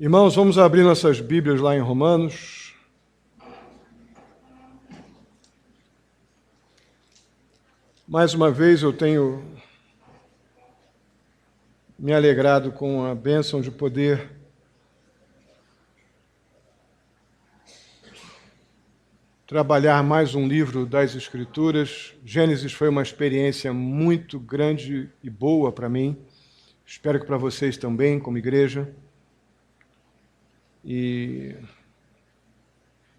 Irmãos, vamos abrir nossas Bíblias lá em Romanos. Mais uma vez eu tenho me alegrado com a bênção de poder trabalhar mais um livro das Escrituras. Gênesis foi uma experiência muito grande e boa para mim. Espero que para vocês também, como igreja. E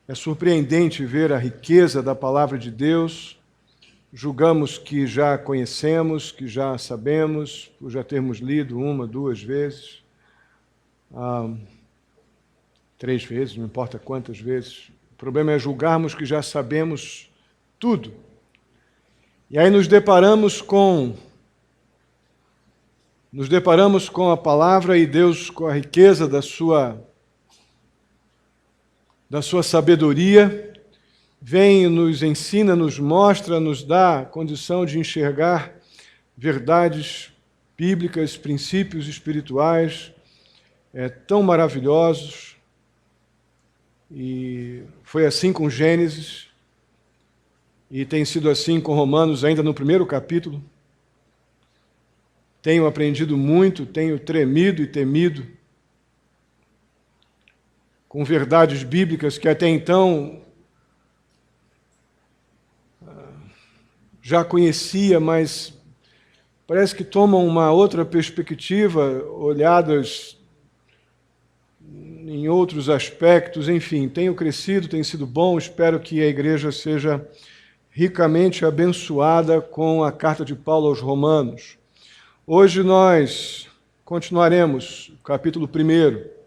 é surpreendente ver a riqueza da palavra de Deus. Julgamos que já conhecemos, que já sabemos, por já termos lido uma, duas vezes, 3 vezes, não importa quantas vezes. O problema é julgarmos que já sabemos tudo. E aí nos deparamos com a palavra e Deus, com a riqueza da sua sabedoria, vem, nos ensina, nos mostra, nos dá a condição de enxergar verdades bíblicas, princípios espirituais tão maravilhosos. E foi assim com Gênesis, e tem sido assim com Romanos, ainda no primeiro capítulo. Tenho aprendido muito, tenho tremido e temido com verdades bíblicas que até então já conhecia, mas parece que tomam uma outra perspectiva, olhadas em outros aspectos. Enfim, tenho crescido, tem sido bom. Espero que a igreja seja ricamente abençoada com a carta de Paulo aos Romanos. Hoje nós continuaremos o capítulo 1.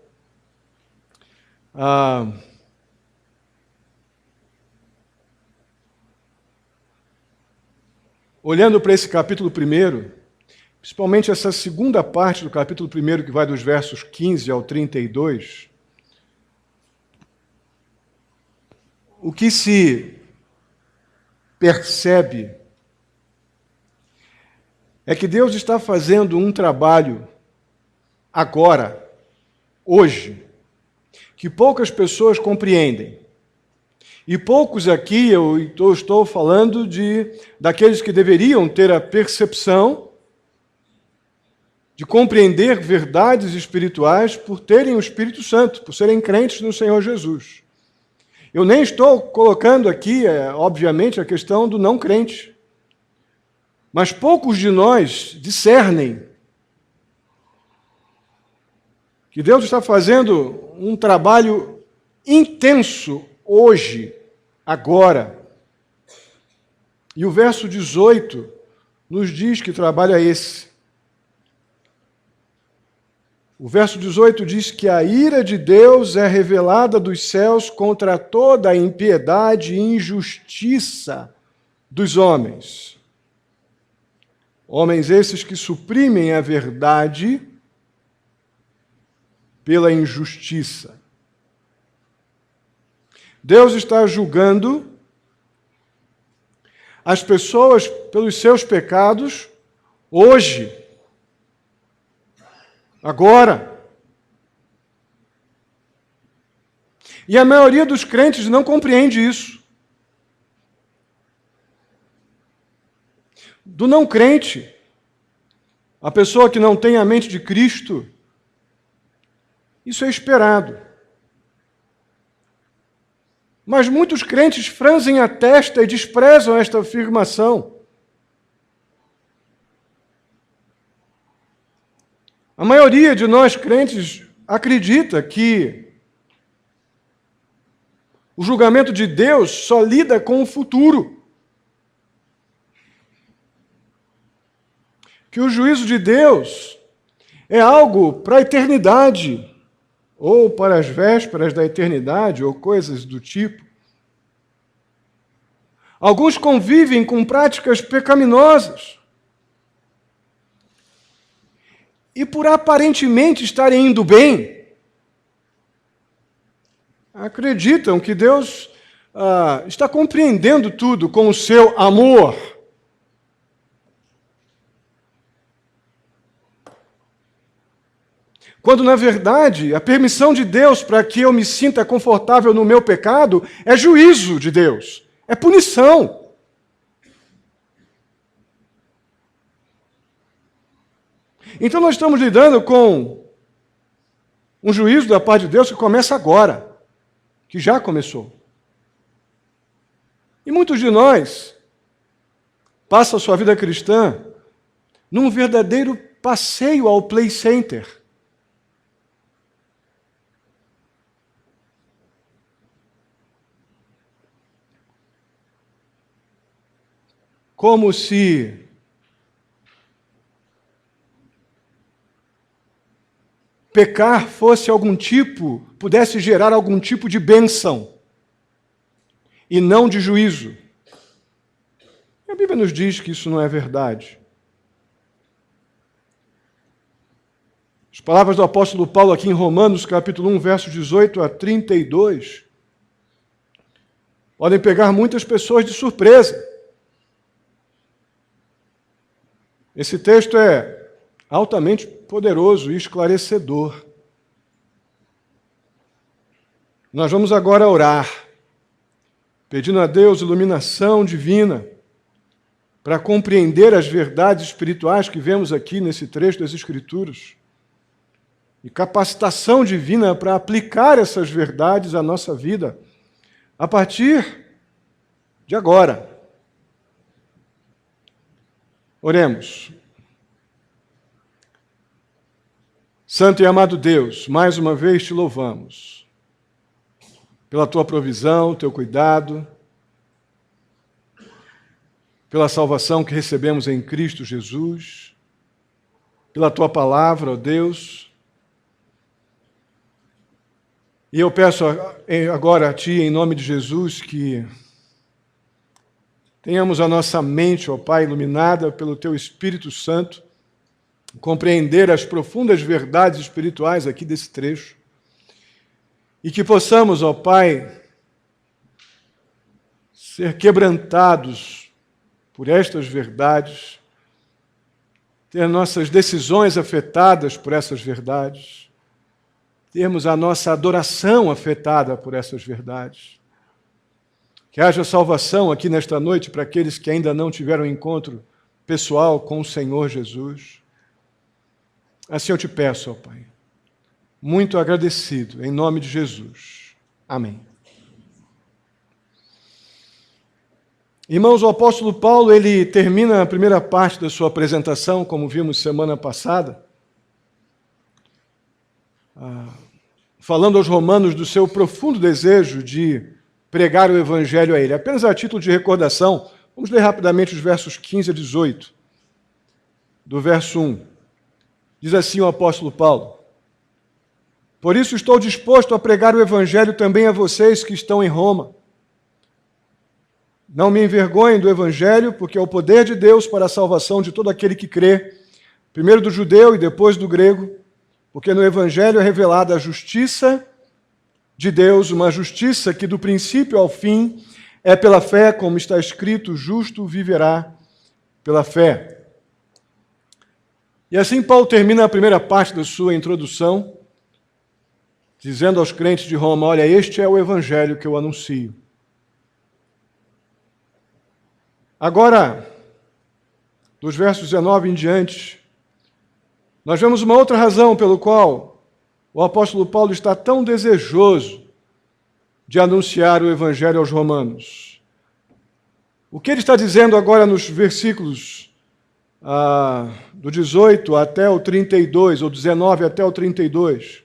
Olhando para esse capítulo 1, principalmente essa segunda parte do capítulo 1, que vai dos versos 15 ao 32, o que se percebe é que Deus está fazendo um trabalho agora, hoje, que poucas pessoas compreendem. E poucos aqui, eu estou falando daqueles que deveriam ter a percepção de compreender verdades espirituais por terem o Espírito Santo, por serem crentes no Senhor Jesus. Eu nem estou colocando aqui, obviamente, a questão do não crente. Mas poucos de nós discernem que Deus está fazendo um trabalho intenso hoje, agora. E o verso 18 nos diz que trabalho é esse. O verso 18 diz que a ira de Deus é revelada dos céus contra toda a impiedade e injustiça dos homens. Homens esses que suprimem a verdade pela injustiça. Deus está julgando as pessoas pelos seus pecados hoje, agora. E a maioria dos crentes não compreende isso. Do não crente, a pessoa que não tem a mente de Cristo, isso é esperado. Mas muitos crentes franzem a testa e desprezam esta afirmação. A maioria de nós crentes acredita que o julgamento de Deus só lida com o futuro. Que o juízo de Deus é algo para a eternidade, ou para as vésperas da eternidade, ou coisas do tipo. Alguns convivem com práticas pecaminosas. E por aparentemente estarem indo bem, acreditam que Deus está compreendendo tudo com o seu amor. Quando, na verdade, a permissão de Deus para que eu me sinta confortável no meu pecado é juízo de Deus, é punição. Então nós estamos lidando com um juízo da parte de Deus que começa agora, que já começou. E muitos de nós passam a sua vida cristã num verdadeiro passeio ao play center. Como se pecar fosse pudesse gerar algum tipo de bênção e não de juízo. A Bíblia nos diz que isso não é verdade. As palavras do apóstolo Paulo aqui em Romanos, capítulo 1, versos 18 a 32, podem pegar muitas pessoas de surpresa. Esse texto é altamente poderoso e esclarecedor. Nós vamos agora orar, pedindo a Deus iluminação divina para compreender as verdades espirituais que vemos aqui nesse trecho das Escrituras e capacitação divina para aplicar essas verdades à nossa vida a partir de agora. Oremos. Santo e amado Deus, mais uma vez te louvamos pela tua provisão, teu cuidado, pela salvação que recebemos em Cristo Jesus, pela tua palavra, ó Deus. E eu peço agora a ti, em nome de Jesus, que tenhamos a nossa mente, ó Pai, iluminada pelo Teu Espírito Santo, compreender as profundas verdades espirituais aqui desse trecho, e que possamos, ó Pai, ser quebrantados por estas verdades, ter nossas decisões afetadas por essas verdades, termos a nossa adoração afetada por essas verdades. Que haja salvação aqui nesta noite para aqueles que ainda não tiveram encontro pessoal com o Senhor Jesus. Assim eu te peço, ó Pai, muito agradecido, em nome de Jesus. Amém. Irmãos, o apóstolo Paulo, ele termina a primeira parte da sua apresentação, como vimos semana passada, falando aos romanos do seu profundo desejo de pregar o Evangelho a ele. Apenas a título de recordação, vamos ler rapidamente os versos 15 a 18. Do verso 1. Diz assim o apóstolo Paulo: Por isso estou disposto a pregar o Evangelho também a vocês que estão em Roma. Não me envergonhem do Evangelho, porque é o poder de Deus para a salvação de todo aquele que crê, primeiro do judeu e depois do grego, porque no Evangelho é revelada a justiça de Deus, uma justiça que do princípio ao fim é pela fé, como está escrito, o justo viverá pela fé. E assim Paulo termina a primeira parte da sua introdução, dizendo aos crentes de Roma: olha, este é o Evangelho que eu anuncio. Agora, dos versos 19 em diante, nós vemos uma outra razão pelo qual o apóstolo Paulo está tão desejoso de anunciar o Evangelho aos romanos. O que ele está dizendo agora nos versículos do 18 até o 32, ou 19 até o 32,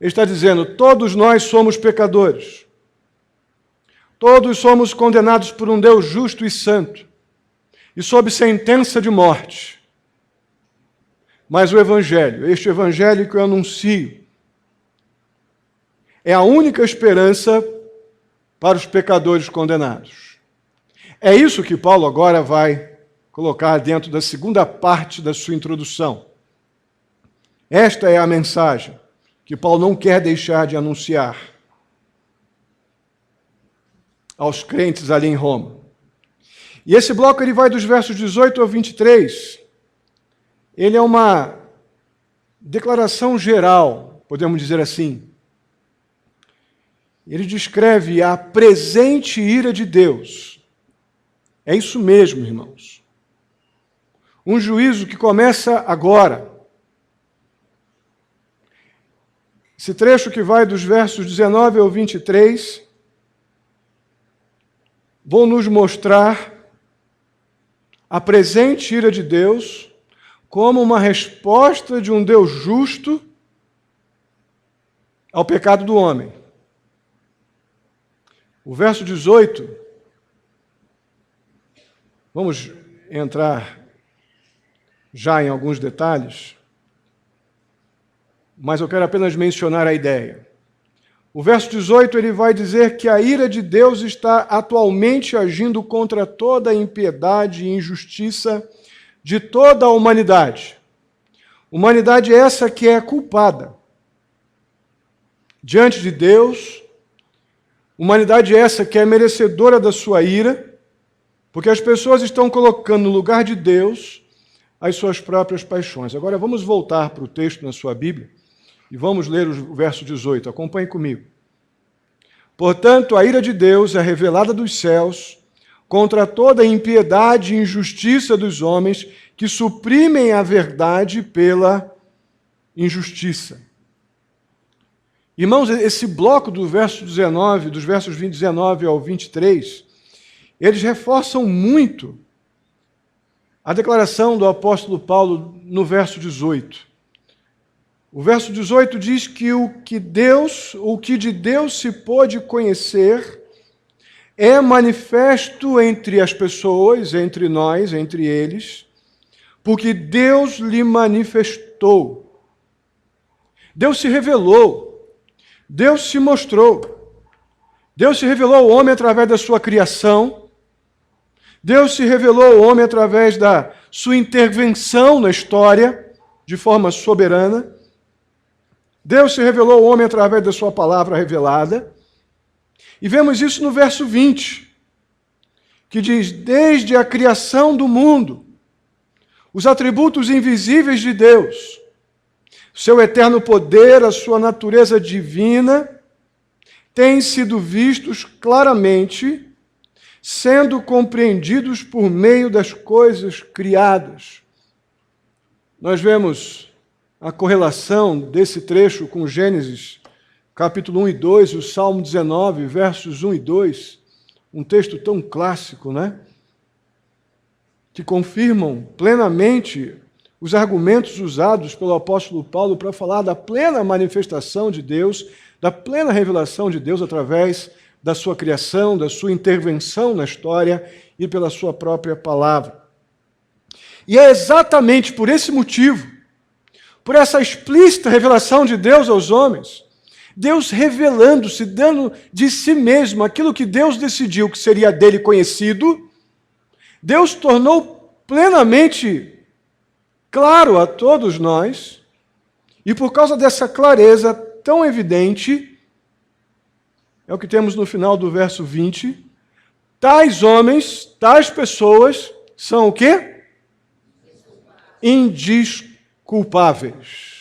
ele está dizendo: todos nós somos pecadores. Todos somos condenados por um Deus justo e santo, e sob sentença de morte. Mas o Evangelho, este Evangelho que eu anuncio, é a única esperança para os pecadores condenados. É isso que Paulo agora vai colocar dentro da segunda parte da sua introdução. Esta é a mensagem que Paulo não quer deixar de anunciar aos crentes ali em Roma. E esse bloco ele vai dos versos 18 ao 23. Ele é uma declaração geral, podemos dizer assim. Ele descreve a presente ira de Deus. É isso mesmo, irmãos. Um juízo que começa agora. Esse trecho que vai dos versos 19 ao 23, vão nos mostrar a presente ira de Deus como uma resposta de um Deus justo ao pecado do homem. O verso 18, vamos entrar já em alguns detalhes, mas eu quero apenas mencionar a ideia. O verso 18, ele vai dizer que a ira de Deus está atualmente agindo contra toda a impiedade e injustiça de toda a humanidade. Humanidade essa que é culpada diante de Deus, humanidade essa que é merecedora da sua ira, porque as pessoas estão colocando no lugar de Deus as suas próprias paixões. Agora vamos voltar para o texto na sua Bíblia e vamos ler o verso 18. Acompanhe comigo. Portanto, a ira de Deus é revelada dos céus contra toda a impiedade e injustiça dos homens que suprimem a verdade pela injustiça. Irmãos, esse bloco do verso 19, dos versos 19 ao 23, eles reforçam muito a declaração do apóstolo Paulo no verso 18. O verso 18 diz que o que de Deus se pôde conhecer é manifesto entre as pessoas, entre nós, entre eles, porque Deus lhe manifestou. Deus se revelou. Deus se mostrou. Deus se revelou ao homem através da sua criação. Deus se revelou ao homem através da sua intervenção na história, de forma soberana. Deus se revelou ao homem através da sua palavra revelada. E vemos isso no verso 20, que diz: desde a criação do mundo, os atributos invisíveis de Deus, seu eterno poder, a sua natureza divina, têm sido vistos claramente, sendo compreendidos por meio das coisas criadas. Nós vemos a correlação desse trecho com Gênesis, capítulo 1 e 2, o Salmo 19, versos 1 e 2, um texto tão clássico, né? Que confirmam plenamente os argumentos usados pelo apóstolo Paulo para falar da plena manifestação de Deus, da plena revelação de Deus através da sua criação, da sua intervenção na história e pela sua própria palavra. E é exatamente por esse motivo, por essa explícita revelação de Deus aos homens, Deus revelando-se, dando de si mesmo aquilo que Deus decidiu que seria dele conhecido, Deus tornou plenamente claro a todos nós, e por causa dessa clareza tão evidente, é o que temos no final do verso 20, tais homens, tais pessoas, são o quê? Indesculpáveis.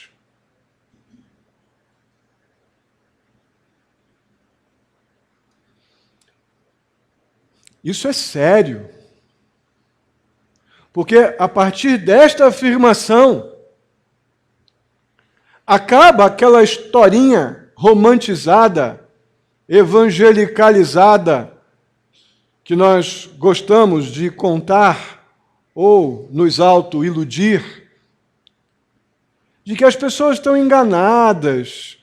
Isso é sério. Porque a partir desta afirmação, acaba aquela historinha romantizada, evangelicalizada, que nós gostamos de contar ou nos auto-iludir, de que as pessoas estão enganadas,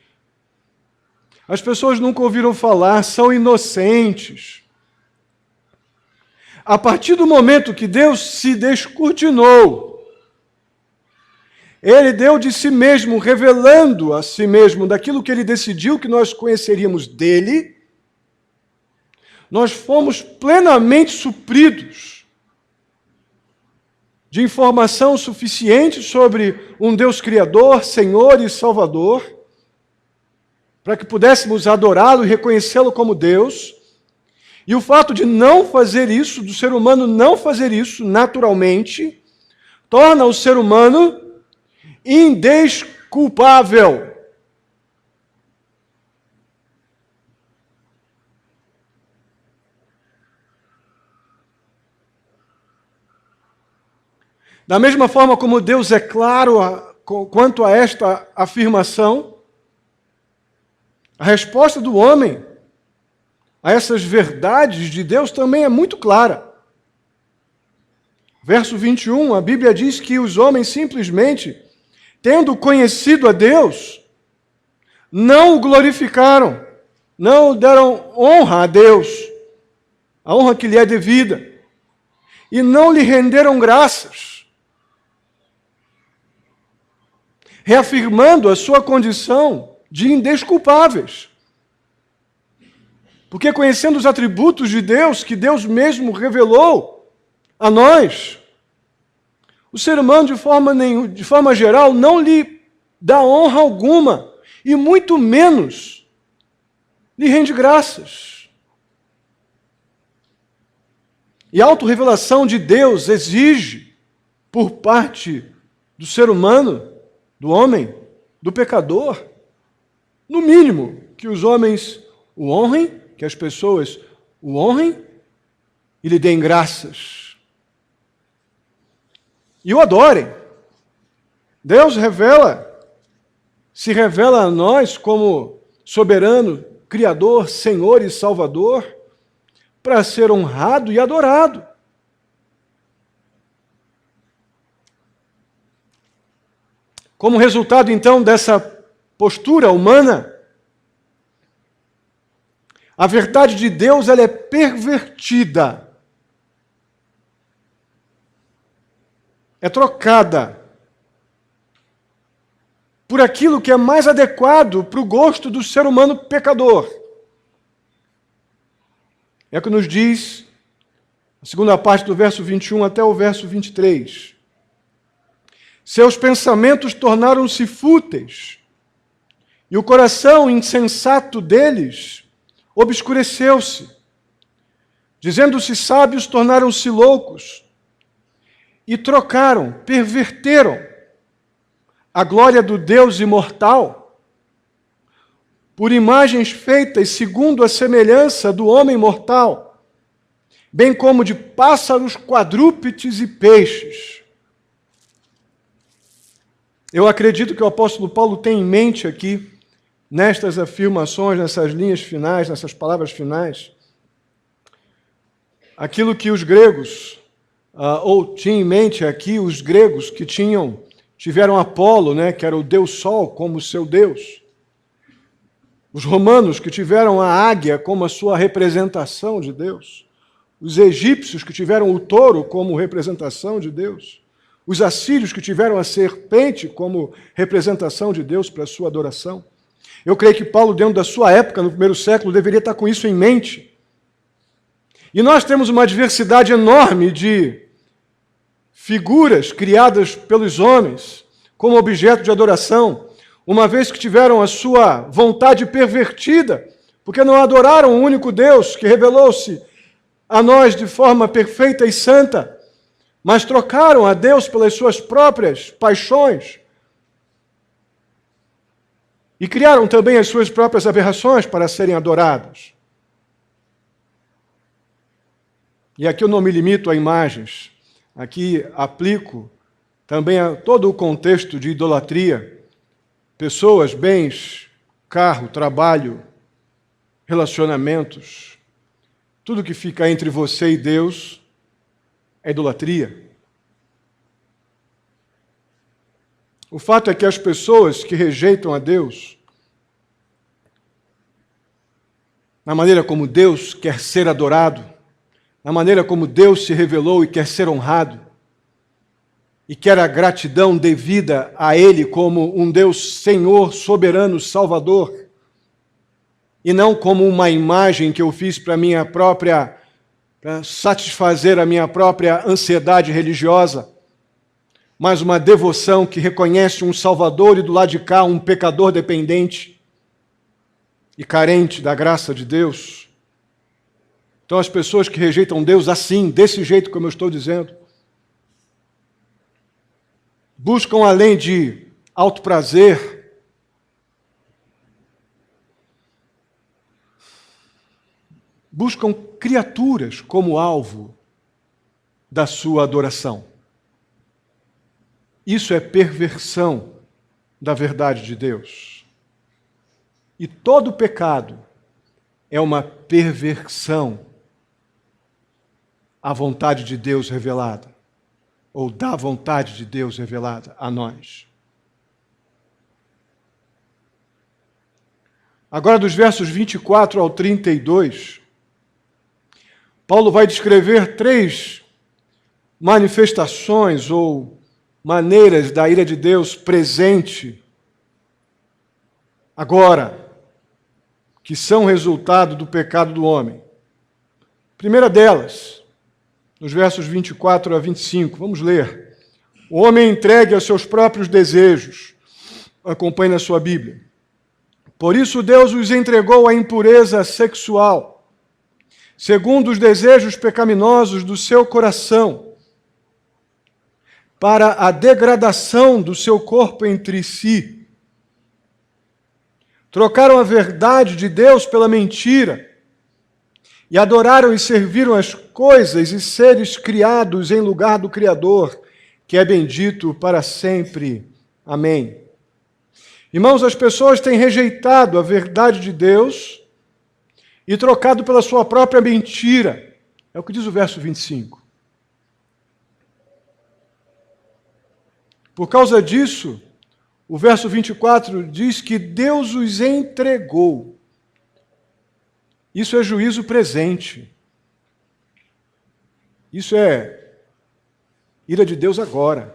as pessoas nunca ouviram falar, são inocentes. A partir do momento que Deus se descortinou, Ele deu de si mesmo, revelando a si mesmo daquilo que Ele decidiu que nós conheceríamos dEle, nós fomos plenamente supridos de informação suficiente sobre um Deus Criador, Senhor e Salvador, para que pudéssemos adorá-lo e reconhecê-lo como Deus. E o fato de não fazer isso, do ser humano não fazer isso naturalmente, torna o ser humano indesculpável. culpável. Da mesma forma como Deus é claro quanto a esta afirmação, a resposta do homem a essas verdades de Deus também é muito clara. Verso 21, a Bíblia diz que os homens simplesmente, tendo conhecido a Deus, não o glorificaram, não deram honra a Deus, a honra que lhe é devida, e não lhe renderam graças, reafirmando a sua condição de indesculpáveis. Porque conhecendo os atributos de Deus, que Deus mesmo revelou a nós, o ser humano, de forma geral, não lhe dá honra alguma, e muito menos lhe rende graças. E a autorrevelação de Deus exige, por parte do ser humano, do homem, do pecador, no mínimo, que os homens o honrem, que as pessoas o honrem e lhe deem graças. E o adorem. Deus se revela a nós como soberano, Criador, Senhor e Salvador, para ser honrado e adorado. Como resultado, então, dessa postura humana, a verdade de Deus ela é pervertida, é trocada por aquilo que é mais adequado para o gosto do ser humano pecador. É o que nos diz a segunda parte do verso 21 até o verso 23. Seus pensamentos tornaram-se fúteis, e o coração insensato deles obscureceu-se. Dizendo-se sábios, tornaram-se loucos, e trocaram, perverteram a glória do Deus imortal por imagens feitas segundo a semelhança do homem mortal, bem como de pássaros, quadrúpedes e peixes. Eu acredito que o apóstolo Paulo tem em mente aqui, nestas afirmações, nessas linhas finais, nessas palavras finais, aquilo que os gregos, ou tinha em mente aqui os gregos que tiveram Apolo, né, que era o Deus Sol, como seu Deus. Os romanos que tiveram a águia como a sua representação de Deus. Os egípcios que tiveram o touro como representação de Deus. Os assírios que tiveram a serpente como representação de Deus para a sua adoração. Eu creio que Paulo, dentro da sua época, no primeiro século, deveria estar com isso em mente. E nós temos uma diversidade enorme de figuras criadas pelos homens como objeto de adoração, uma vez que tiveram a sua vontade pervertida, porque não adoraram o único Deus que revelou-se a nós de forma perfeita e santa, mas trocaram a Deus pelas suas próprias paixões e criaram também as suas próprias aberrações para serem adoradas. E aqui eu não me limito a imagens, aqui aplico também a todo o contexto de idolatria, pessoas, bens, carro, trabalho, relacionamentos, tudo que fica entre você e Deus é idolatria. O fato é que as pessoas que rejeitam a Deus, na maneira como Deus quer ser adorado, na maneira como Deus se revelou e quer ser honrado, e quer a gratidão devida a Ele como um Deus Senhor, soberano, Salvador, e não como uma imagem que eu fiz para satisfazer a minha própria ansiedade religiosa, mas uma devoção que reconhece um Salvador e do lado de cá um pecador dependente e carente da graça de Deus. Então as pessoas que rejeitam Deus assim, desse jeito como eu estou dizendo, buscam além de alto prazer, buscam criaturas como alvo da sua adoração. Isso é perversão da verdade de Deus. E todo pecado é uma perversão à vontade de Deus revelada, ou da vontade de Deus revelada a nós. Agora, dos versos 24 ao 32, Paulo vai descrever 3 manifestações ou maneiras da ira de Deus presente agora, que são resultado do pecado do homem. Primeira delas, nos versos 24 a 25, vamos ler. O homem é entregue aos seus próprios desejos. Acompanhe na sua Bíblia. Por isso Deus os entregou à impureza sexual, segundo os desejos pecaminosos do seu coração, para a degradação do seu corpo entre si. Trocaram a verdade de Deus pela mentira e adoraram e serviram as coisas e seres criados em lugar do Criador, que é bendito para sempre. Amém. Irmãos, as pessoas têm rejeitado a verdade de Deus e trocado pela sua própria mentira. É o que diz o verso 25. Por causa disso, o verso 24 diz que Deus os entregou. Isso é juízo presente. Isso é ira de Deus agora.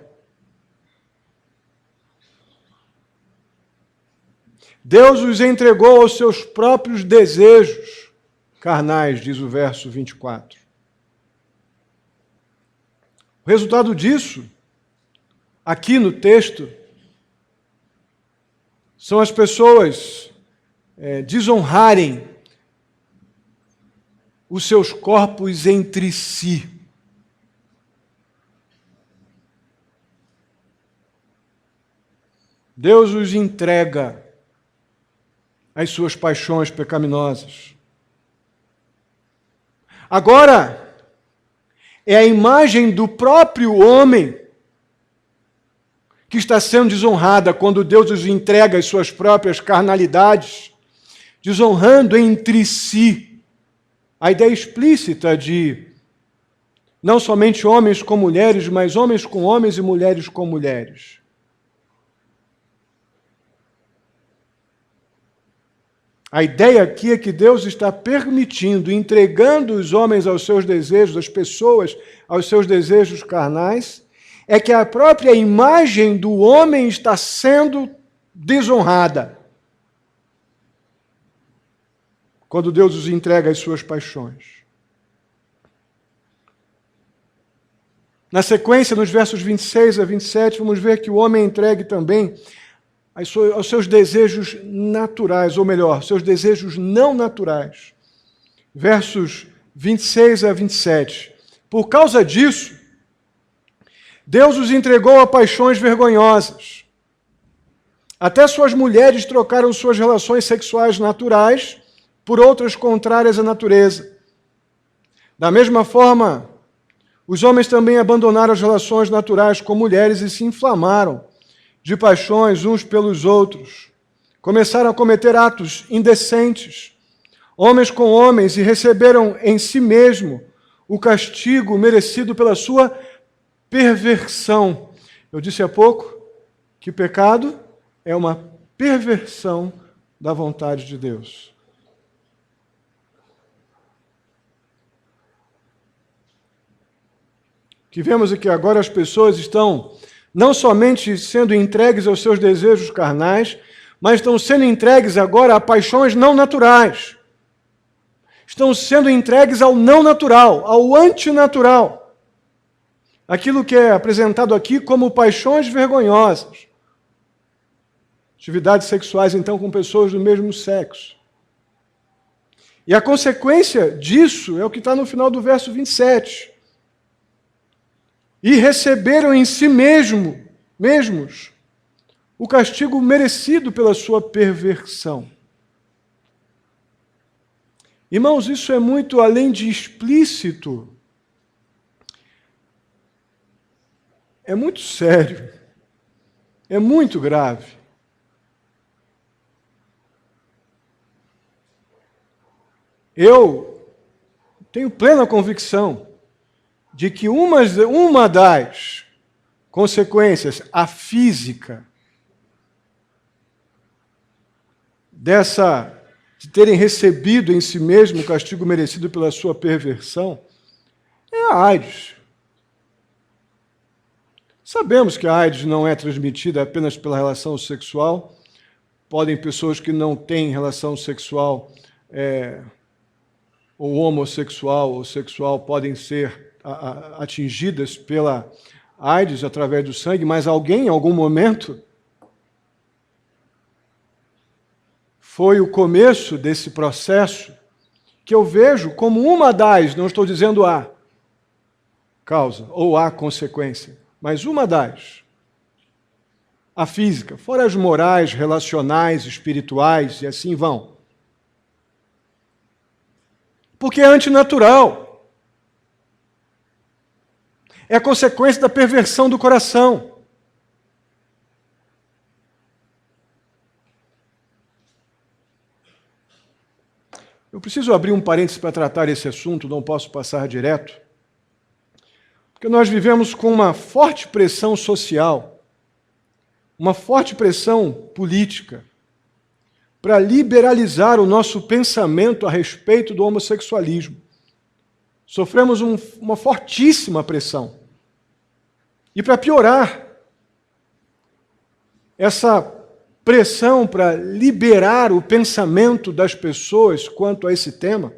Deus os entregou aos seus próprios desejos carnais, diz o verso 24. O resultado disso, aqui no texto, são as pessoas desonrarem os seus corpos entre si. Deus os entrega às suas paixões pecaminosas. Agora, é a imagem do próprio homem que está sendo desonrada quando Deus os entrega às suas próprias carnalidades, desonrando entre si. A ideia explícita de não somente homens com mulheres, mas homens com homens e mulheres com mulheres. A ideia aqui é que Deus está permitindo, entregando os homens aos seus desejos, as pessoas aos seus desejos carnais, é que a própria imagem do homem está sendo desonrada quando Deus os entrega às suas paixões. Na sequência, nos versos 26 a 27, vamos ver que o homem é entregue também aos seus desejos naturais, ou melhor, seus desejos não naturais. Versos 26 a 27. Por causa disso, Deus os entregou a paixões vergonhosas. Até suas mulheres trocaram suas relações sexuais naturais por outras contrárias à natureza. Da mesma forma, os homens também abandonaram as relações naturais com mulheres e se inflamaram de paixões uns pelos outros. Começaram a cometer atos indecentes, homens com homens, e receberam em si mesmo o castigo merecido pela sua perversão. Eu disse há pouco que o pecado é uma perversão da vontade de Deus. O que vemos é que agora as pessoas estão não somente sendo entregues aos seus desejos carnais, mas estão sendo entregues agora a paixões não naturais. Estão sendo entregues ao não natural, ao antinatural. Aquilo que é apresentado aqui como paixões vergonhosas. Atividades sexuais, então, com pessoas do mesmo sexo. E a consequência disso é o que está no final do verso 27. E receberam em si mesmos o castigo merecido pela sua perversão. Irmãos, isso é muito além de explícito. É muito sério. É muito grave. Eu tenho plena convicção de que uma das consequências, a física, de terem recebido em si mesmo o castigo merecido pela sua perversão, é a AIDS. Sabemos que a AIDS não é transmitida apenas pela relação sexual. Podem pessoas que não têm relação sexual ou homossexual ou sexual podem ser atingidas pela AIDS através do sangue, mas alguém, em algum momento, foi o começo desse processo que eu vejo como uma das, não estou dizendo a causa ou a consequência, mas uma das, a física, fora as morais, relacionais, espirituais e assim vão. Porque é antinatural. É a consequência da perversão do coração. Eu preciso abrir um parênteses para tratar esse assunto, não posso passar direto. Porque nós vivemos com uma forte pressão social, uma forte pressão política, para liberalizar o nosso pensamento a respeito do homossexualismo. Sofremos uma fortíssima pressão. E para piorar, essa pressão para liberar o pensamento das pessoas quanto a esse tema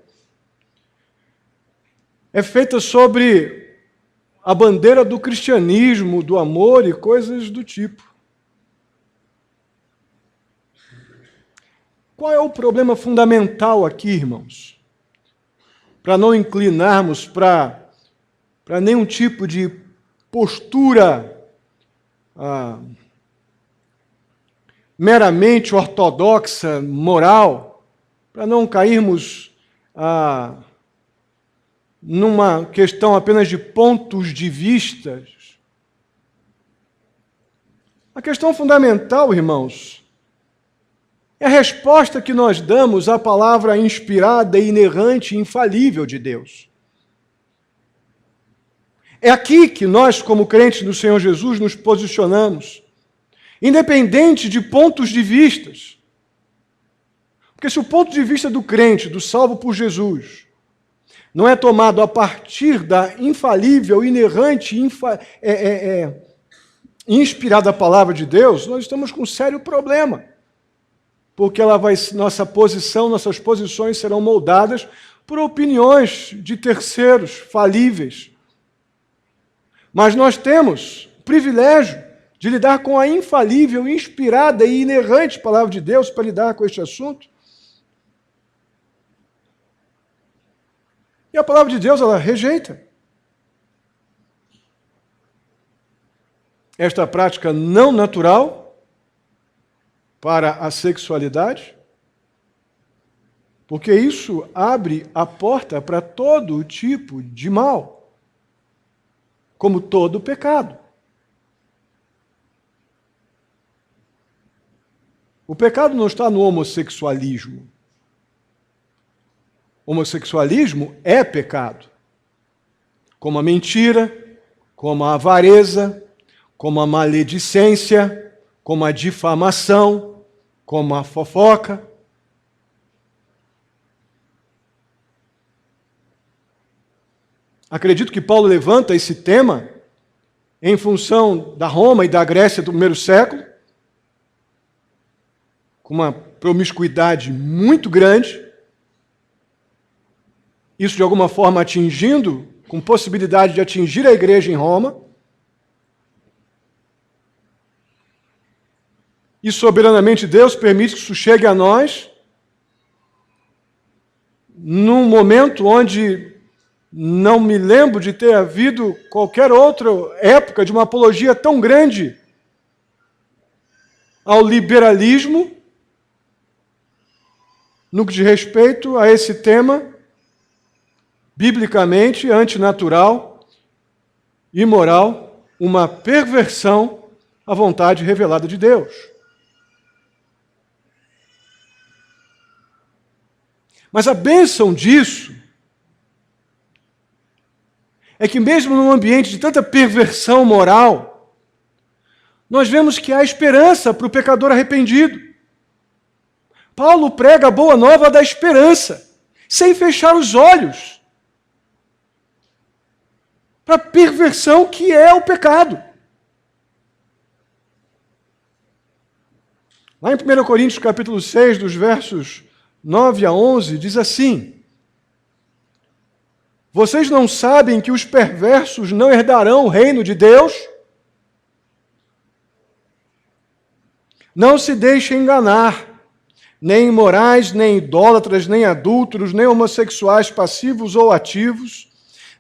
é feita sobre a bandeira do cristianismo, do amor e coisas do tipo. Qual é o problema fundamental aqui, irmãos? Para não inclinarmos para nenhum tipo de postura meramente ortodoxa, moral, para não cairmos numa questão apenas de pontos de vista. A questão fundamental, irmãos, é a resposta que nós damos à palavra inspirada, inerrante e infalível de Deus. É aqui que nós, como crentes do Senhor Jesus, nos posicionamos, independente de pontos de vistas. Porque se o ponto de vista do crente, do salvo por Jesus, não é tomado a partir da infalível, inerrante, inspirada palavra de Deus, nós estamos com um sério problema. Porque nossas posições serão moldadas por opiniões de terceiros falíveis. Mas nós temos o privilégio de lidar com a infalível, inspirada e inerrante palavra de Deus para lidar com este assunto. E a palavra de Deus, ela rejeita esta prática não natural para a sexualidade, porque isso abre a porta para todo tipo de mal, como todo pecado. O pecado não está no homossexualismo. O homossexualismo é pecado, como a mentira, como a avareza, como a maledicência, como a difamação, como a fofoca. Acredito que Paulo levanta esse tema em função da Roma e da Grécia do primeiro século, com uma promiscuidade muito grande, isso de alguma forma atingindo, com possibilidade de atingir a igreja em Roma, e soberanamente Deus permite que isso chegue a nós num momento onde não me lembro de ter havido qualquer outra época de uma apologia tão grande ao liberalismo, no que diz respeito a esse tema, biblicamente antinatural, imoral, uma perversão à vontade revelada de Deus. Mas a bênção disso é que mesmo num ambiente de tanta perversão moral, nós vemos que há esperança para o pecador arrependido. Paulo prega a boa nova da esperança, sem fechar os olhos para a perversão que é o pecado. Lá em 1 Coríntios capítulo 6, dos versos 9 a 11, diz assim: vocês não sabem que os perversos não herdarão o reino de Deus? Não se deixem enganar. Nem imorais, nem idólatras, nem adúlteros, nem homossexuais passivos ou ativos,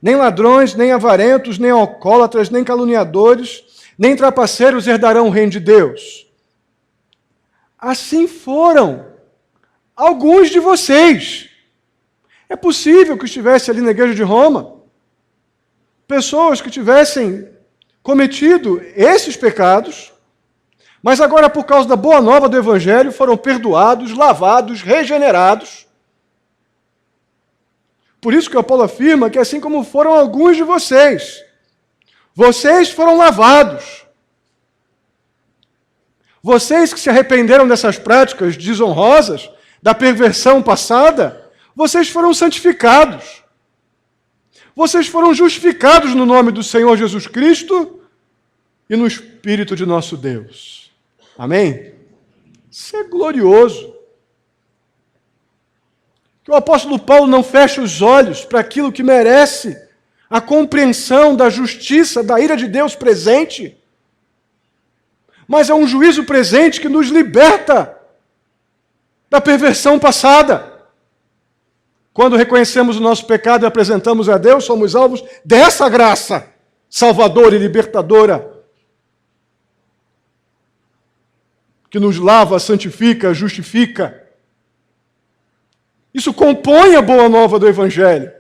nem ladrões, nem avarentos, nem alcoólatras, nem caluniadores, nem trapaceiros herdarão o reino de Deus. Assim foram alguns de vocês. É possível que estivesse ali na igreja de Roma pessoas que tivessem cometido esses pecados, mas agora, por causa da boa nova do Evangelho, foram perdoados, lavados, regenerados. Por isso que o Apolo afirma que assim como foram alguns de vocês, vocês foram lavados. Vocês que se arrependeram dessas práticas desonrosas, da perversão passada, vocês foram santificados. Vocês foram justificados no nome do Senhor Jesus Cristo e no Espírito de nosso Deus. Amém? Isso é glorioso. Que o apóstolo Paulo não feche os olhos para aquilo que merece a compreensão da justiça, da ira de Deus presente, mas é um juízo presente que nos liberta da perversão passada. Quando reconhecemos o nosso pecado e apresentamos a Deus, somos alvos dessa graça salvadora e libertadora, que nos lava, santifica, justifica. Isso compõe a boa nova do Evangelho.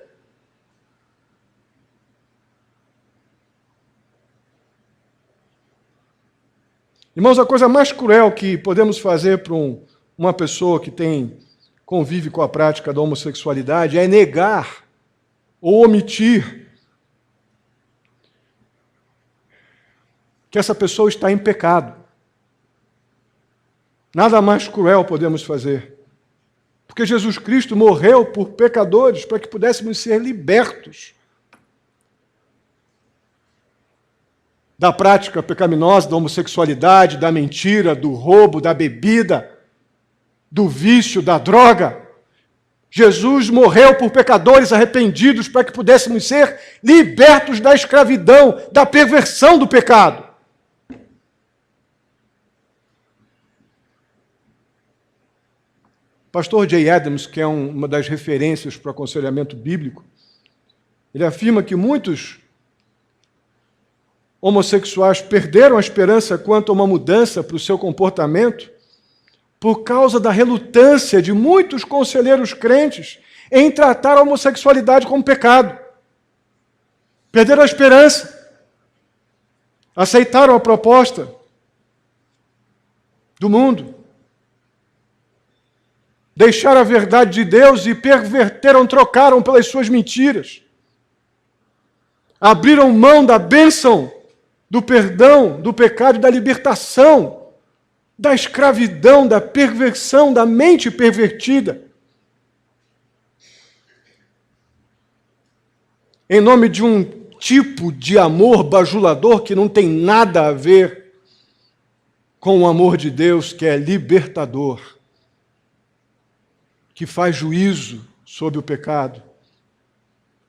Irmãos, a coisa mais cruel que podemos fazer para uma pessoa que convive com a prática da homossexualidade é negar ou omitir que essa pessoa está em pecado. Nada mais cruel podemos fazer. Porque Jesus Cristo morreu por pecadores para que pudéssemos ser libertos da prática pecaminosa, da homossexualidade, da mentira, do roubo, da bebida, do vício, da droga. Jesus morreu por pecadores arrependidos para que pudéssemos ser libertos da escravidão, da perversão do pecado. Pastor J. Adams, que é uma das referências para o aconselhamento bíblico, ele afirma que muitos homossexuais perderam a esperança quanto a uma mudança para o seu comportamento por causa da relutância de muitos conselheiros crentes em tratar a homossexualidade como pecado. Perderam a esperança. Aceitaram a proposta do mundo. Deixaram a verdade de Deus e perverteram, trocaram pelas suas mentiras. Abriram mão da bênção, do perdão, do pecado e da libertação, da escravidão, da perversão, da mente pervertida. Em nome de um tipo de amor bajulador que não tem nada a ver com o amor de Deus, que é libertador, que faz juízo sobre o pecado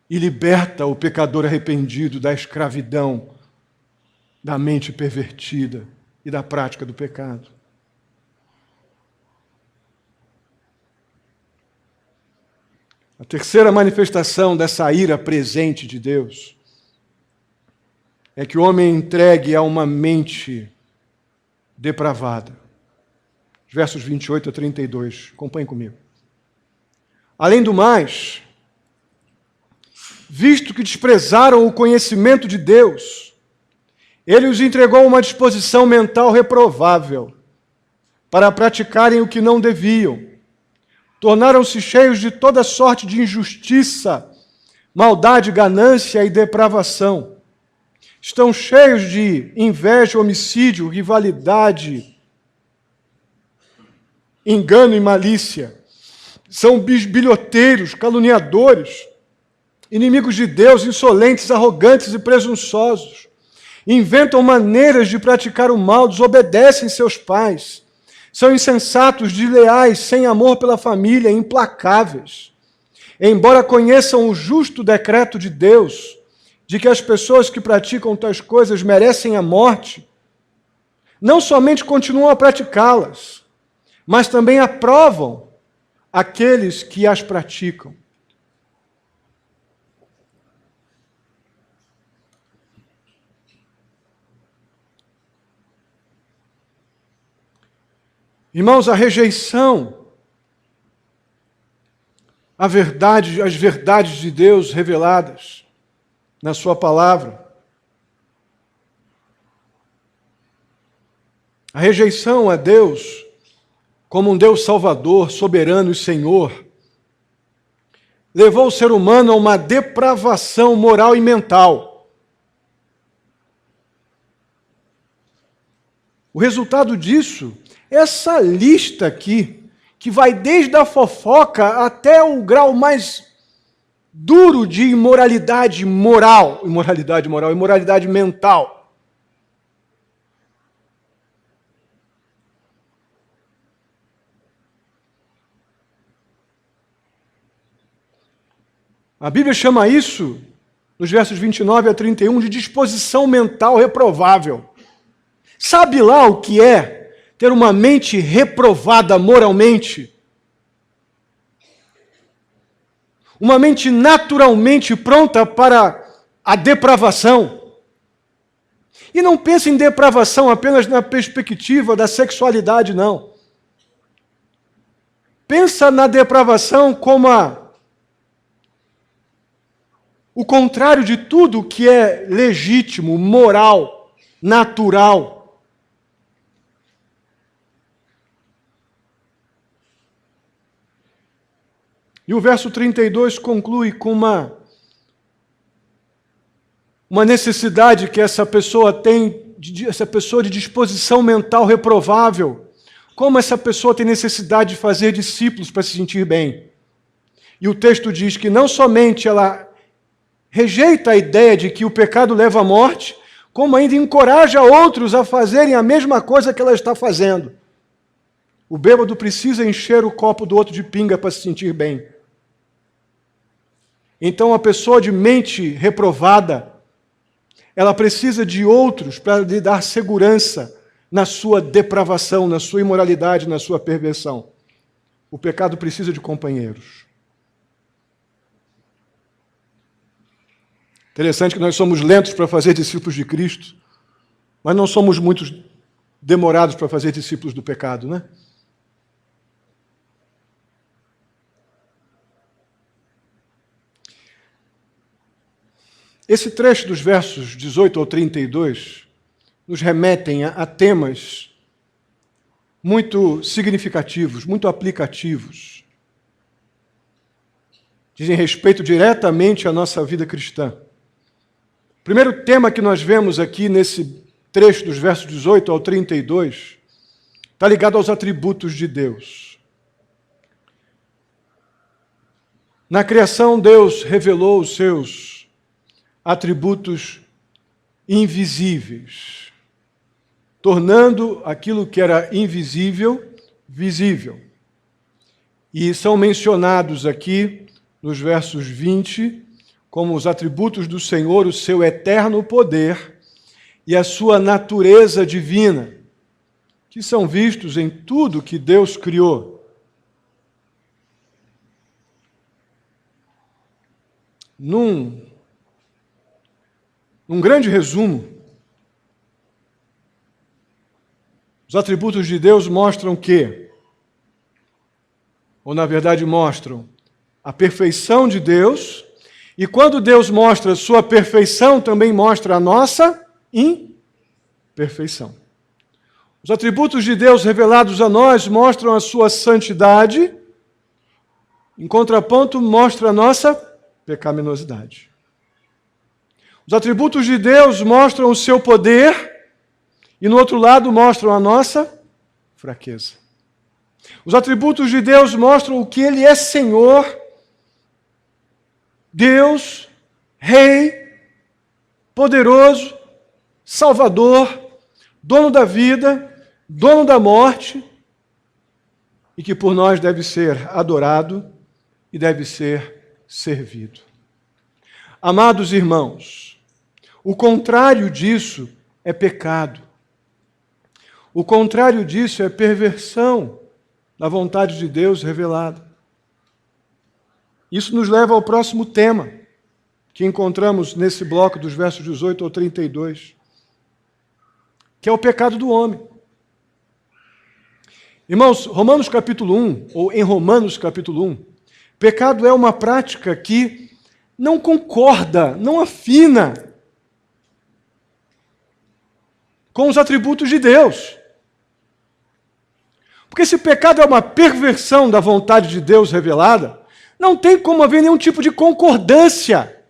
e liberta o pecador arrependido da escravidão, da mente pervertida e da prática do pecado. A terceira manifestação dessa ira presente de Deus é que o homem é entregue a uma mente depravada. versos 28 a 32. Acompanhe comigo. Além do mais, visto que desprezaram o conhecimento de Deus, ele os entregou a uma disposição mental reprovável para praticarem o que não deviam. Tornaram-se cheios de toda sorte de injustiça, maldade, ganância e depravação. Estão cheios de inveja, homicídio, rivalidade, engano e malícia. São bisbilhoteiros, caluniadores, inimigos de Deus, insolentes, arrogantes e presunçosos. Inventam maneiras de praticar o mal, desobedecem seus pais. São insensatos, desleais, sem amor pela família, implacáveis. Embora conheçam o justo decreto de Deus, de que as pessoas que praticam tais coisas merecem a morte, não somente continuam a praticá-las, mas também aprovam aqueles que as praticam. Irmãos, a rejeição à verdade, às verdades de Deus reveladas na sua palavra, a rejeição a Deus como um Deus salvador, soberano e Senhor, levou o ser humano a uma depravação moral e mental. O resultado disso, essa lista aqui, que vai desde a fofoca até o grau mais duro de imoralidade moral, imoralidade mental. A Bíblia chama isso, nos versos 29 a 31, de disposição mental reprovável. Sabe lá o que é ter uma mente reprovada moralmente? Uma mente naturalmente pronta para a depravação. E não pense em depravação apenas na perspectiva da sexualidade, não. Pensa na depravação como o contrário de tudo que é legítimo, moral, natural. E o verso 32 conclui com uma necessidade que essa pessoa tem, essa pessoa de disposição mental reprovável. Como essa pessoa tem necessidade de fazer discípulos para se sentir bem. E o texto diz que não somente ela rejeita a ideia de que o pecado leva à morte, como ainda encoraja outros a fazerem a mesma coisa que ela está fazendo. O bêbado precisa encher o copo do outro de pinga para se sentir bem. Então, a pessoa de mente reprovada, ela precisa de outros para lhe dar segurança na sua depravação, na sua imoralidade, na sua perversão. O pecado precisa de companheiros. Interessante que nós somos lentos para fazer discípulos de Cristo, mas não somos muito demorados para fazer discípulos do pecado, né? Esse trecho dos versos 18 ao 32 nos remetem a temas muito significativos, muito aplicativos. Dizem respeito diretamente à nossa vida cristã. O primeiro tema que nós vemos aqui nesse trecho dos versos 18 ao 32 está ligado aos atributos de Deus. Na criação, Deus revelou os seus atributos invisíveis, tornando aquilo que era invisível, visível. E são mencionados aqui, nos versos 20, como os atributos do Senhor, o seu eterno poder e a sua natureza divina, que são vistos em tudo que Deus criou. Num grande resumo, Os atributos de Deus mostram que, ou na verdade mostram, a perfeição de Deus, e quando Deus mostra sua perfeição, também mostra a nossa imperfeição. Os atributos de Deus revelados a nós mostram a sua santidade, em contraponto, mostra a nossa pecaminosidade. Os atributos de Deus mostram o seu poder, e no outro lado mostram a nossa fraqueza. Os atributos de Deus mostram o que Ele é Senhor, Deus, Rei, poderoso, Salvador, dono da vida, dono da morte, e que por nós deve ser adorado e deve ser servido. Amados irmãos, o contrário disso é pecado. O contrário disso é perversão da vontade de Deus revelada. Isso nos leva ao próximo tema, que encontramos nesse bloco dos versos 18 ao 32, que é o pecado do homem. Irmãos, Romanos capítulo 1, ou em Romanos capítulo 1, pecado é uma prática que não concorda, não afina com os atributos de Deus. Porque se pecado é uma perversão da vontade de Deus revelada, não tem como haver nenhum tipo de concordância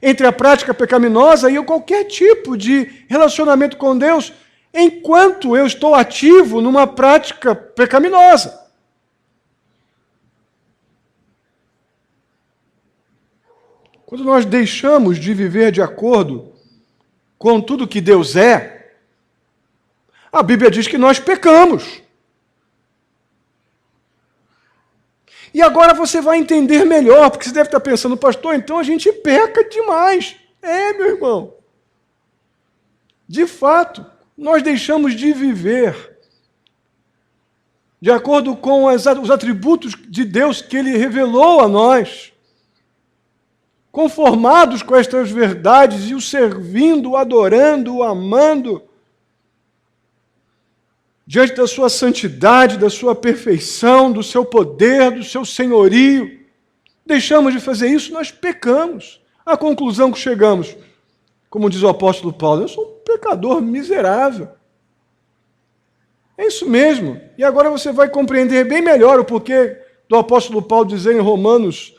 entre a prática pecaminosa e qualquer tipo de relacionamento com Deus, enquanto eu estou ativo numa prática pecaminosa. Quando nós deixamos de viver de acordo com tudo que Deus é, a Bíblia diz que nós pecamos. E agora você vai entender melhor, porque você deve estar pensando, pastor, então a gente peca demais. É, meu irmão. De fato, nós deixamos de viver de acordo com os atributos de Deus que Ele revelou a nós, conformados com estas verdades e o servindo, o adorando, o amando, diante da sua santidade, da sua perfeição, do seu poder, do seu senhorio. Deixamos de fazer isso, nós pecamos. A conclusão que chegamos, como diz o apóstolo Paulo, eu sou um pecador miserável. É isso mesmo. E agora você vai compreender bem melhor o porquê do apóstolo Paulo dizer em Romanos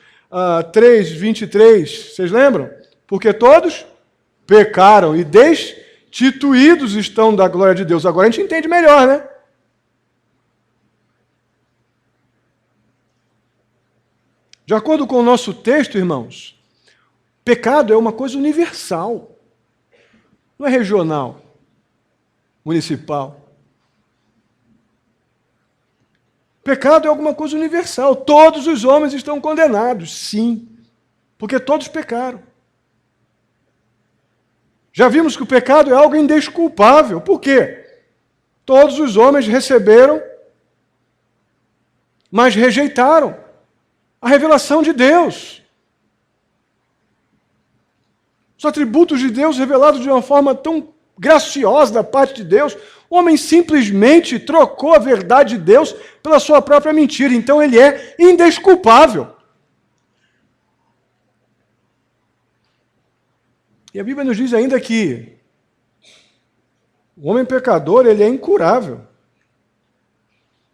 3, 23. Vocês lembram? Porque todos pecaram e destituídos estão da glória de Deus. Agora a gente entende melhor, né? De acordo com o nosso texto, irmãos, pecado é uma coisa universal. Não é regional, municipal. Pecado é alguma coisa universal. Todos os homens estão condenados, sim, porque todos pecaram. Já vimos que o pecado é algo indesculpável. Por quê? Todos os homens receberam, mas rejeitaram a revelação de Deus. Os atributos de Deus revelados de uma forma tão graciosa da parte de Deus, o homem simplesmente trocou a verdade de Deus pela sua própria mentira. Então ele é indesculpável. E a Bíblia nos diz ainda que o homem pecador, ele é incurável.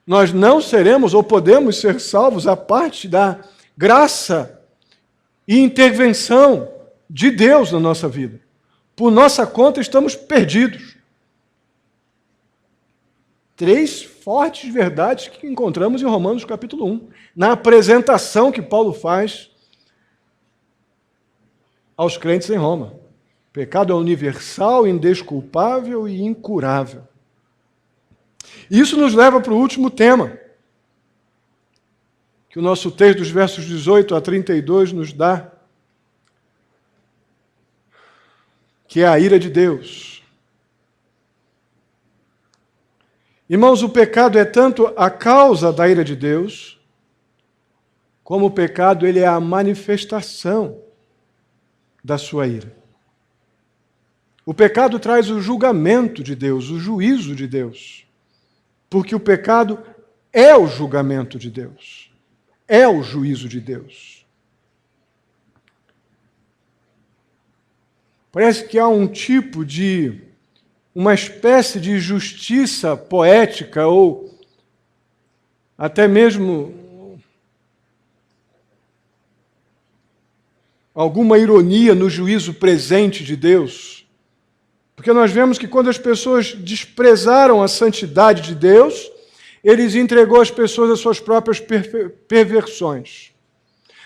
Nós não seremos ou podemos ser salvos a parte da graça e intervenção de Deus na nossa vida. Por nossa conta, estamos perdidos. 3 fortes verdades que encontramos em Romanos capítulo 1, na apresentação que Paulo faz aos crentes em Roma. O pecado é universal, indesculpável e incurável. Isso nos leva para o último tema, que o nosso texto dos versos 18 a 32 nos dá, que é a ira de Deus. Irmãos, o pecado é tanto a causa da ira de Deus, como o pecado ele é a manifestação da sua ira. O pecado traz o julgamento de Deus, o juízo de Deus. Porque o pecado é o julgamento de Deus, é o juízo de Deus. Parece que há uma espécie de justiça poética ou até mesmo alguma ironia no juízo presente de Deus. Porque nós vemos que quando as pessoas desprezaram a santidade de Deus, Ele entregou as pessoas às suas próprias perversões.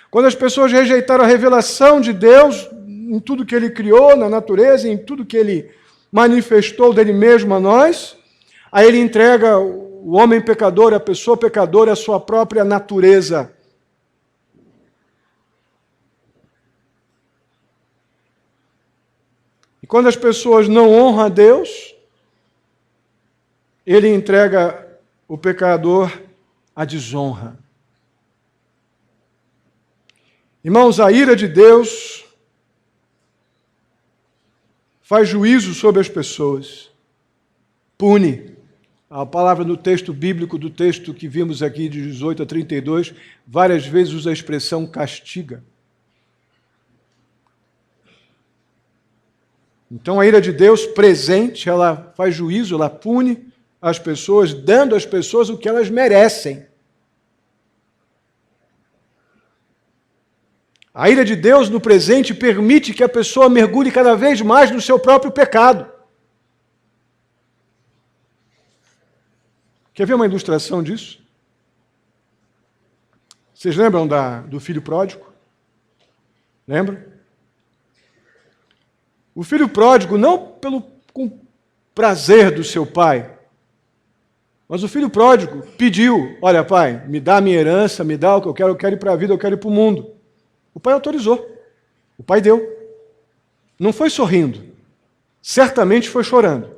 Quando as pessoas rejeitaram a revelação de Deus em tudo que Ele criou, na natureza, em tudo que Ele manifestou dele mesmo a nós, aí Ele entrega o homem pecador, a pessoa pecadora, a sua própria natureza. E quando as pessoas não honram a Deus, Ele entrega o pecador à desonra. Irmãos, a ira de Deus faz juízo sobre as pessoas, pune. A palavra no texto bíblico, do texto que vimos aqui de 18 a 32, várias vezes usa a expressão castiga. Então a ira de Deus presente, ela faz juízo, ela pune as pessoas, dando às pessoas o que elas merecem. A ira de Deus no presente permite que a pessoa mergulhe cada vez mais no seu próprio pecado. Quer ver uma ilustração disso? Vocês lembram do filho pródigo? Lembram? O filho pródigo, não com prazer do seu pai, mas o filho pródigo pediu, olha pai, me dá a minha herança, me dá o que eu quero ir para a vida, eu quero ir para o mundo. O pai autorizou, o pai deu. Não foi sorrindo, certamente foi chorando.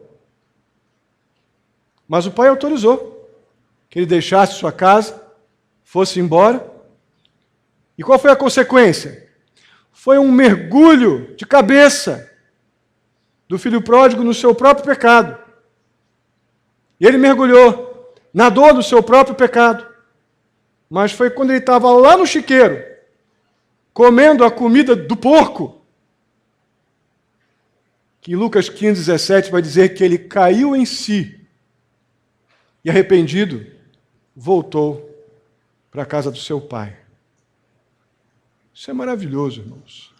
Mas o pai autorizou que ele deixasse sua casa, fosse embora. E qual foi a consequência? Foi um mergulho de cabeça do filho pródigo no seu próprio pecado. E ele mergulhou, nadou no seu próprio pecado. Mas foi quando ele estava lá no chiqueiro, comendo a comida do porco, que Lucas 15, 17 vai dizer que ele caiu em si e, arrependido, voltou para a casa do seu pai. Isso é maravilhoso, irmãos.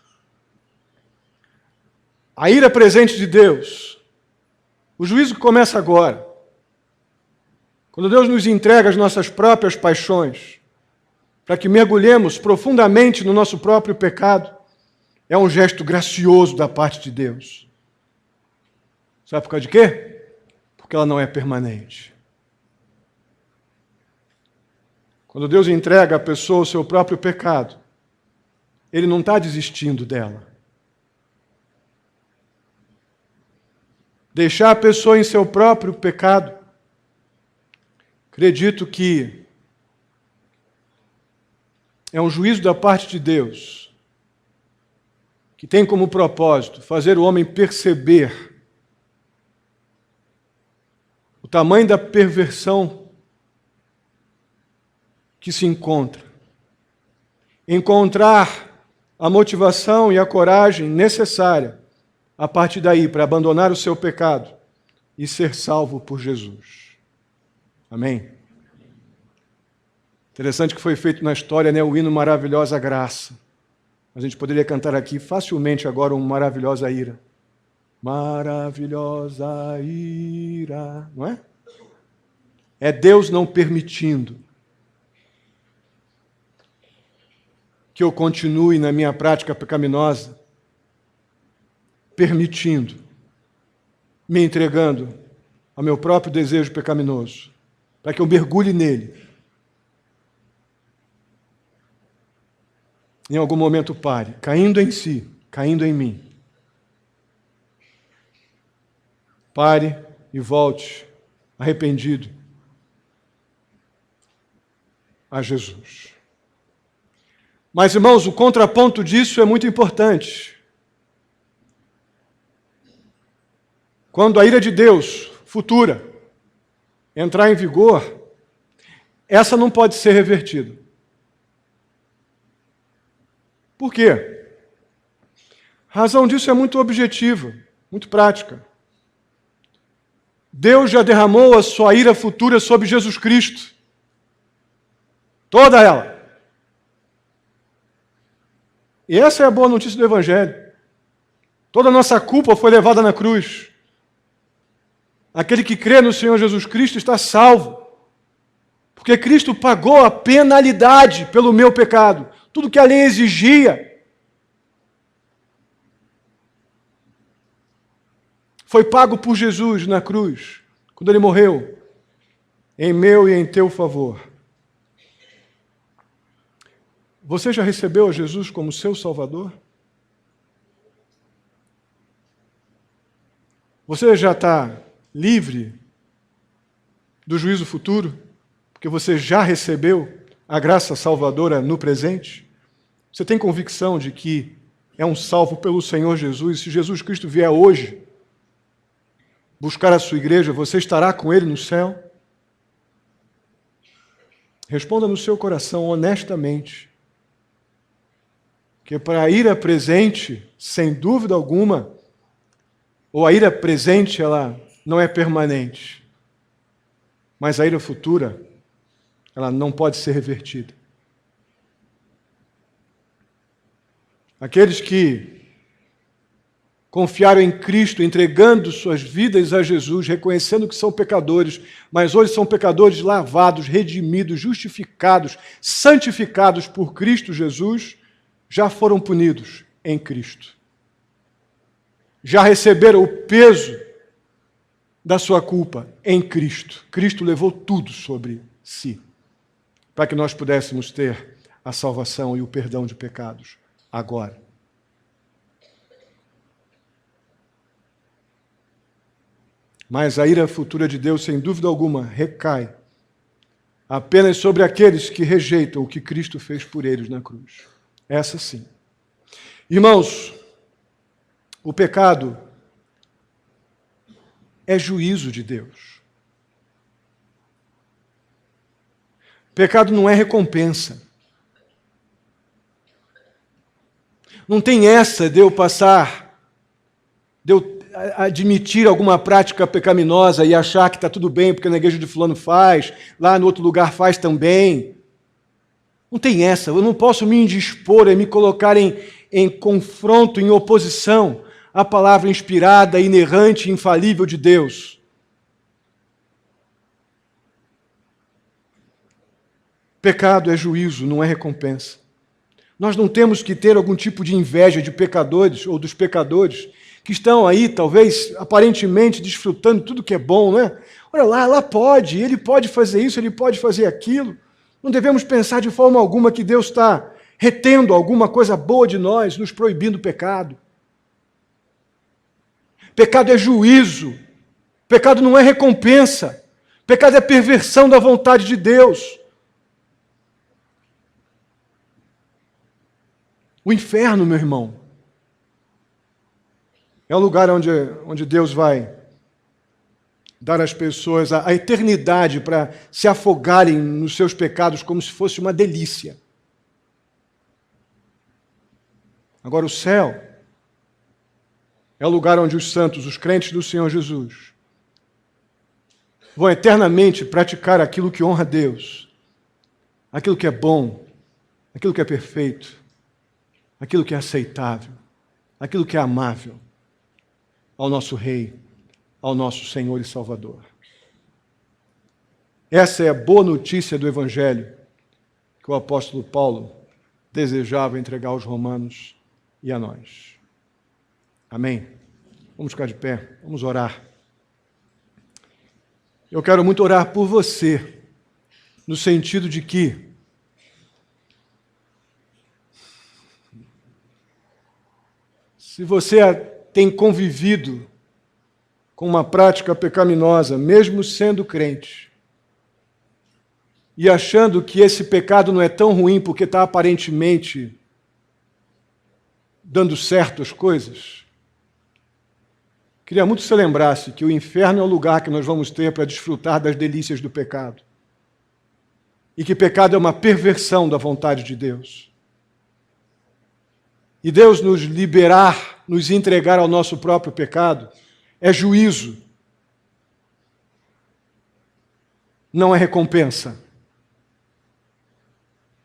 A ira presente de Deus, o juízo que começa agora, quando Deus nos entrega as nossas próprias paixões, para que mergulhemos profundamente no nosso próprio pecado, é um gesto gracioso da parte de Deus. Sabe por causa de quê? Porque ela não é permanente. Quando Deus entrega à pessoa o seu próprio pecado, Ele não está desistindo dela. Deixar a pessoa em seu próprio pecado, acredito que é um juízo da parte de Deus, que tem como propósito fazer o homem perceber o tamanho da perversão que se encontra. Encontrar a motivação e a coragem necessária a partir daí para abandonar o seu pecado e ser salvo por Jesus. Amém? Interessante que foi feito na história, né, o hino Maravilhosa Graça. A gente poderia cantar aqui facilmente agora um Maravilhosa Ira. Maravilhosa ira, não é? É Deus não permitindo que eu continue na minha prática pecaminosa, permitindo, me entregando ao meu próprio desejo pecaminoso, para que eu mergulhe nele. Em algum momento pare, caindo em si, caindo em mim. Pare e volte, arrependido, a Jesus. Mas, irmãos, o contraponto disso é muito importante. quando a ira de Deus, futura, entrar em vigor, essa não pode ser revertida. Por quê? A razão disso é muito objetiva, muito prática. Deus já derramou a sua ira futura sobre Jesus Cristo. Toda ela. E essa é a boa notícia do Evangelho. Toda a nossa culpa foi levada na cruz. Aquele que crê no Senhor Jesus Cristo está salvo. Porque Cristo pagou a penalidade pelo meu pecado. Tudo que a lei exigia foi pago por Jesus na cruz, quando Ele morreu, em meu e em teu favor. Você já recebeu a Jesus como seu Salvador? Você já está livre do juízo futuro? Porque você já recebeu a graça salvadora no presente? Você tem convicção de que é um salvo pelo Senhor Jesus? Se Jesus Cristo vier hoje buscar a sua igreja, você estará com Ele no céu? Responda no seu coração honestamente, que para a ira presente, sem dúvida alguma, ou a ira presente ela não é permanente, mas a ira futura ela não pode ser revertida. Aqueles que confiaram em Cristo, entregando suas vidas a Jesus, reconhecendo que são pecadores, mas hoje são pecadores lavados, redimidos, justificados, santificados por Cristo Jesus, já foram punidos em Cristo. Já receberam o peso da sua culpa em Cristo. Cristo levou tudo sobre si, para que nós pudéssemos ter a salvação e o perdão de pecados agora. Mas a ira futura de Deus, sem dúvida alguma, recai apenas sobre aqueles que rejeitam o que Cristo fez por eles na cruz. Essa sim. Irmãos, o pecado é juízo de Deus. Pecado não é recompensa. Não tem essa de eu passar, de eu admitir alguma prática pecaminosa e achar que está tudo bem porque na igreja de fulano faz, lá no outro lugar faz também. Não tem essa. Eu não posso me indispor e me colocar em confronto, em oposição à palavra inspirada, inerrante e infalível de Deus. Pecado é juízo, não é recompensa. Nós não temos que ter algum tipo de inveja de pecadores ou dos pecadores que estão aí, talvez, aparentemente desfrutando tudo que é bom, não é? Olha lá pode, ele pode fazer isso, ele pode fazer aquilo. Não devemos pensar de forma alguma que Deus está retendo alguma coisa boa de nós, nos proibindo o pecado. Pecado é juízo. Pecado não é recompensa. Pecado é perversão da vontade de Deus. O inferno, meu irmão, é o lugar onde Deus vai dar às pessoas a eternidade para se afogarem nos seus pecados como se fosse uma delícia. Agora, o céu é o lugar onde os santos, os crentes do Senhor Jesus, vão eternamente praticar aquilo que honra a Deus, aquilo que é bom, aquilo que é perfeito, aquilo que é aceitável, aquilo que é amável ao nosso Rei, ao nosso Senhor e Salvador. Essa é a boa notícia do Evangelho que o apóstolo Paulo desejava entregar aos romanos e a nós. Amém? Vamos ficar de pé, vamos orar. Eu quero muito orar por você, no sentido de que se você tem convivido com uma prática pecaminosa, mesmo sendo crente, e achando que esse pecado não é tão ruim porque está aparentemente dando certo as coisas, Queria muito que você lembrasse que o inferno é o lugar que nós vamos ter para desfrutar das delícias do pecado. E que pecado é uma perversão da vontade de Deus. E Deus nos liberar, nos entregar ao nosso próprio pecado, é juízo. Não é recompensa.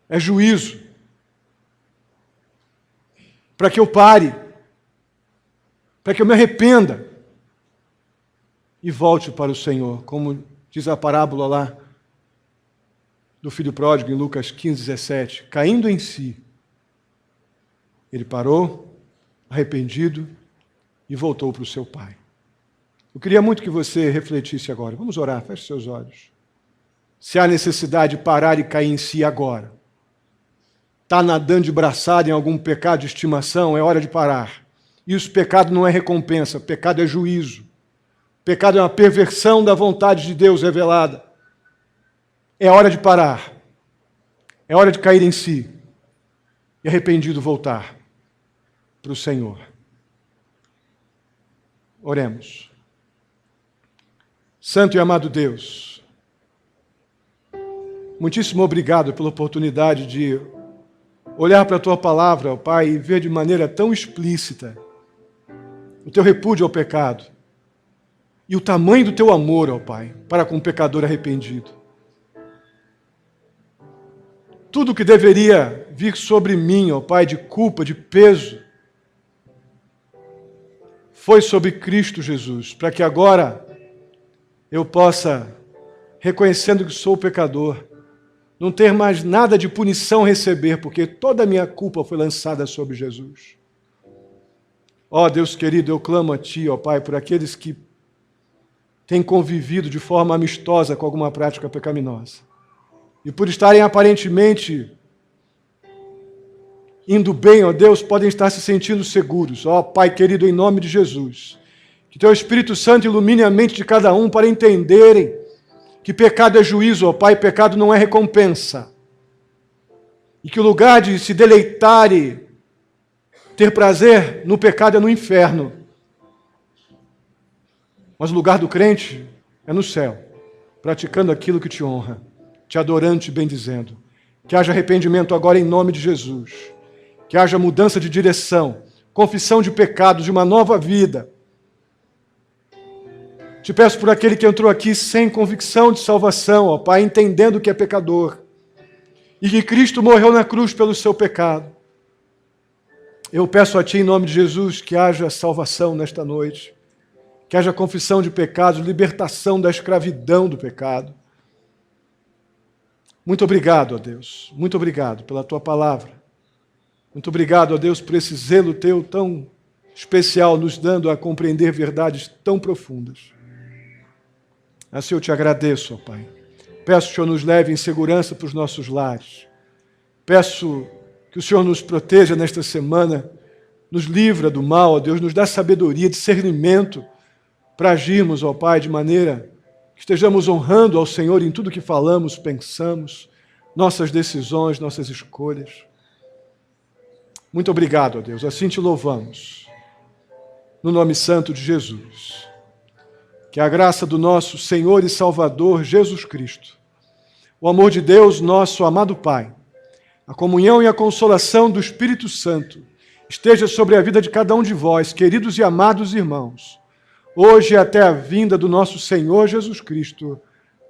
É juízo. Para que eu pare, para que eu me arrependa e volte para o Senhor, como diz a parábola lá do filho pródigo em Lucas 15, 17. Caindo em si, ele parou, arrependido, e voltou para o seu pai. Eu queria muito que você refletisse agora. Vamos orar, feche seus olhos. Se há necessidade de parar e cair em si agora, está nadando de braçada em algum pecado de estimação, é hora de parar. Isso, pecado não é recompensa, pecado é juízo. Pecado é uma perversão da vontade de Deus revelada. É hora de parar. É hora de cair em si. E arrependido voltar para o Senhor. Oremos. Santo e amado Deus, muitíssimo obrigado pela oportunidade de olhar para a Tua palavra, ó Pai, e ver de maneira tão explícita o Teu repúdio ao pecado e o tamanho do Teu amor, ó Pai, para com o pecador arrependido. Tudo que deveria vir sobre mim, ó Pai, de culpa, de peso, foi sobre Cristo Jesus, para que agora eu possa, reconhecendo que sou pecador, não ter mais nada de punição a receber, porque toda a minha culpa foi lançada sobre Jesus. Ó Deus querido, eu clamo a Ti, ó Pai, por aqueles que têm convivido de forma amistosa com alguma prática pecaminosa. E por estarem aparentemente indo bem, ó Deus, podem estar se sentindo seguros. Ó Pai querido, em nome de Jesus, que Teu Espírito Santo ilumine a mente de cada um para entenderem que pecado é juízo, ó Pai, pecado não é recompensa. E que o lugar de se deleitar e ter prazer no pecado é no inferno. Mas o lugar do crente é no céu, praticando aquilo que te honra, te adorando, te bendizendo. Que haja arrependimento agora em nome de Jesus. Que haja mudança de direção, confissão de pecados, de uma nova vida. Te peço por aquele que entrou aqui sem convicção de salvação, ó Pai, entendendo que é pecador, e que Cristo morreu na cruz pelo seu pecado. Eu peço a Ti, em nome de Jesus, que haja salvação nesta noite, que haja confissão de pecados, libertação da escravidão do pecado. Muito obrigado, ó Deus, muito obrigado pela Tua palavra. Muito obrigado, ó Deus, por esse zelo Teu tão especial, nos dando a compreender verdades tão profundas. Assim eu Te agradeço, ó Pai. Peço que o Senhor nos leve em segurança para os nossos lares. Peço que o Senhor nos proteja nesta semana, nos livra do mal, ó Deus, nos dá sabedoria, discernimento para agirmos, ó Pai, de maneira que estejamos honrando ao Senhor em tudo que falamos, pensamos, nossas decisões, nossas escolhas. Muito obrigado, ó Deus, assim Te louvamos, no nome santo de Jesus. Que a graça do nosso Senhor e Salvador Jesus Cristo, o amor de Deus, nosso amado Pai, a comunhão e a consolação do Espírito Santo esteja sobre a vida de cada um de vós, queridos e amados irmãos, hoje e até a vinda do nosso Senhor Jesus Cristo.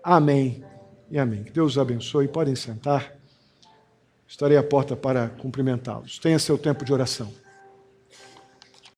Amém e amém. Que Deus os abençoe. Podem sentar. Estarei à porta para cumprimentá-los. Tenha seu tempo de oração.